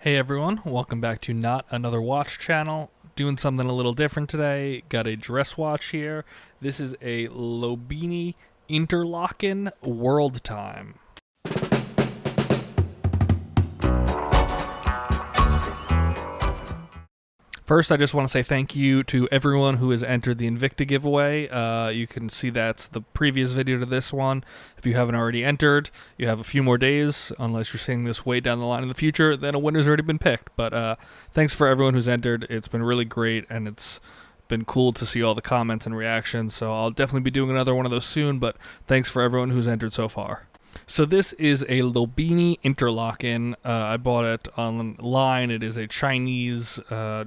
Hey everyone, welcome back to Not Another Watch channel. Doing something a little different today. Got a dress watch here. This is a Lobinni Interlaken World Time. First, I just want to say thank you to everyone who has entered the Invicta giveaway. You can see that's the previous video to this one. If you haven't already entered, you have a few more days, unless you're seeing this way down the line in the future, then a winner's already been picked. But thanks for everyone who's entered. It's been really great, and it's been cool to see all the comments and reactions, so I'll definitely be doing another one of those soon, but thanks for everyone who's entered so far. So this is a Lobinni Interlaken. I bought it online. It is a Chinese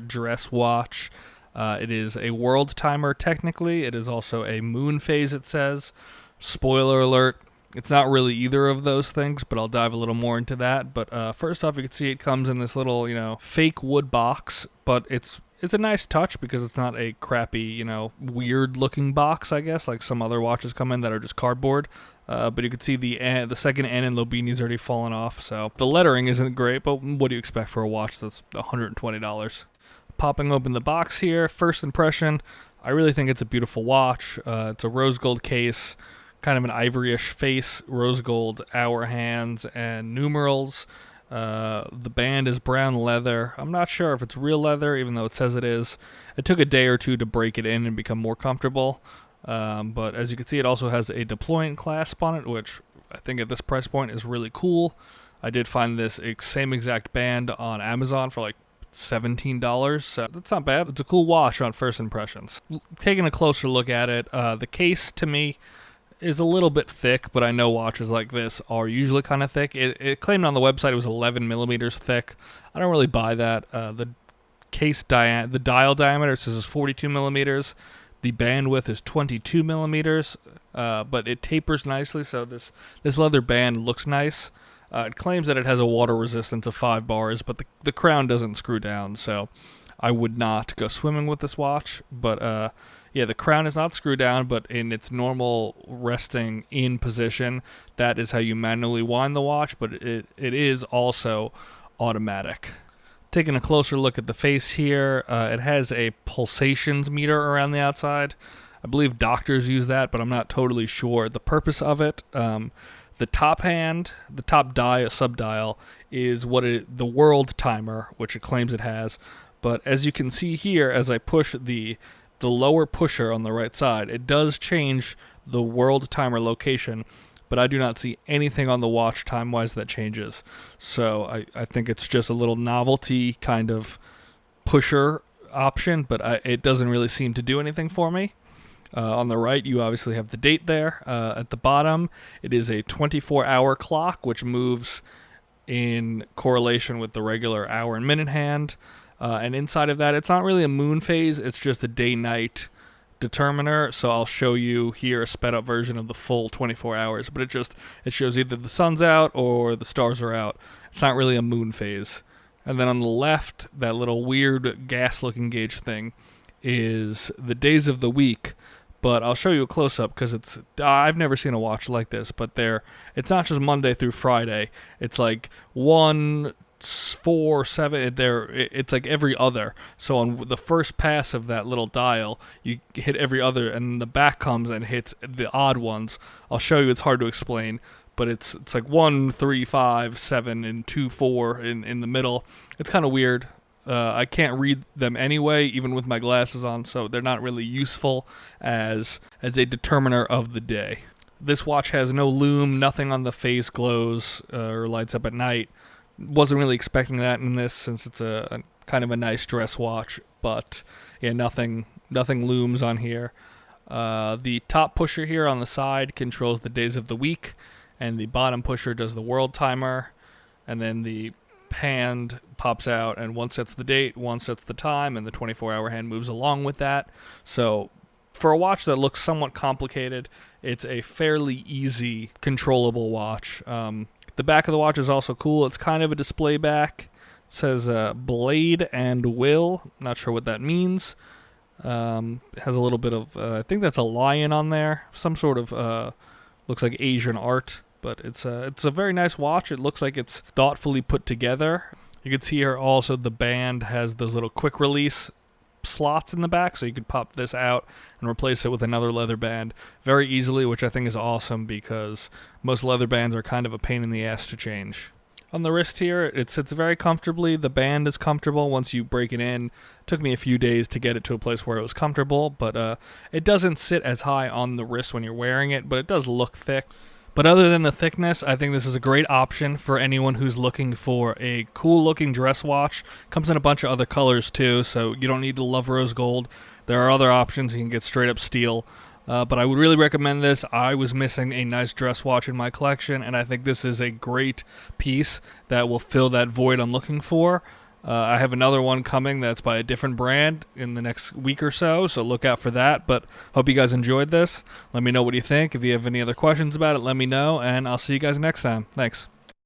dress watch. It is a world timer, technically. It is also a moon phase, it says. Spoiler alert, it's not really either of those things, but I'll dive a little more into that. But first off, you can see it comes in this little, fake wood box, but it's a nice touch because it's not a crappy, weird-looking box, I guess, like some other watches come in that are just cardboard. But you can see the second N in Lobinni's already fallen off, so the lettering isn't great, but what do you expect for a watch that's $120? Popping open the box here, first impression, I really think it's a beautiful watch. It's a rose gold case, kind of an ivoryish face, rose gold hour hands and numerals. The band is brown leather. I'm not sure if it's real leather, even though it says it is. It took a day or two to break it in and become more comfortable. But as you can see, it also has a deployant clasp on it, which I think at this price point is really cool. I did find this same exact band on Amazon for like $17, so that's not bad. It's a cool watch on first impressions. Taking a closer look at it, the case to me is a little bit thick, but I know watches like this are usually kind of thick. It claimed on the website it was 11 millimeters thick. I don't really buy that. The dial diameter says is 42 millimeters. The bandwidth is 22 millimeters, but it tapers nicely, so this leather band looks nice. It claims that it has a water resistance of 5 bars, but the crown doesn't screw down, so I would not go swimming with this watch. But yeah, the crown is not screwed down, but in its normal resting in position, that is how you manually wind the watch, but it is also automatic. Taking a closer look at the face here, it has a pulsations meter around the outside. I believe doctors use that, but I'm not totally sure the purpose of it. The top sub-dial, is the world timer, which it claims it has. But as you can see here, as I push the lower pusher on the right side, it does change the world timer location, but I do not see anything on the watch time-wise that changes. So I think it's just a little novelty kind of pusher option, but it doesn't really seem to do anything for me. On the right, you obviously have the date there. At the bottom, it is a 24-hour clock, which moves in correlation with the regular hour and minute hand. And inside of that, it's not really a moon phase, it's just a day-night determiner. So I'll show you here a sped up version of the full 24 hours, but it shows either the sun's out or the stars are out. It's not really a moon phase. And then on the left, that little weird gas looking gauge thing is the days of the week, but I'll show you a close-up because I've never seen a watch like this, but it's not just Monday through Friday. It's like 1, 4, 7, it's like every other. So on the first pass of that little dial, you hit every other, and the back comes and hits the odd ones. I'll show you, it's hard to explain, but it's like 1, 3, 5, 7, and 2, 4 in the middle. It's kind of weird. I can't read them anyway, even with my glasses on, so they're not really useful as a determiner of the day. This watch has no lume, nothing on the face glows or lights up at night. Wasn't really expecting that in this, since it's a kind of a nice dress watch, but yeah, nothing looms on here. The top pusher here on the side controls the days of the week, and the bottom pusher does the world timer, and then the hand pops out, and one sets the date, one sets the time, and the 24-hour hand moves along with that. So for a watch that looks somewhat complicated, it's a fairly easy, controllable watch. The back of the watch is also cool. It's kind of a display back. It says Blade and Will. Not sure what that means. It has a little bit of, I think that's a lion on there. Some sort of, looks like Asian art. But it's a very nice watch. It looks like it's thoughtfully put together. You can see here also the band has those little quick release slots in the back, so you could pop this out and replace it with another leather band very easily, which I think is awesome because most leather bands are kind of a pain in the ass to change. On the wrist here, it sits very comfortably. The band is comfortable once you break it in. It took me a few days to get it to a place where it was comfortable, but it doesn't sit as high on the wrist when you're wearing it, but it does look thick. But other than the thickness, I think this is a great option for anyone who's looking for a cool-looking dress watch. Comes in a bunch of other colors, too, so you don't need to love rose gold. There are other options. You can get straight-up steel. But I would really recommend this. I was missing a nice dress watch in my collection, and I think this is a great piece that will fill that void I'm looking for. I have another one coming that's by a different brand in the next week or so look out for that. But hope you guys enjoyed this. Let me know what you think. If you have any other questions about it, let me know, and I'll see you guys next time. Thanks.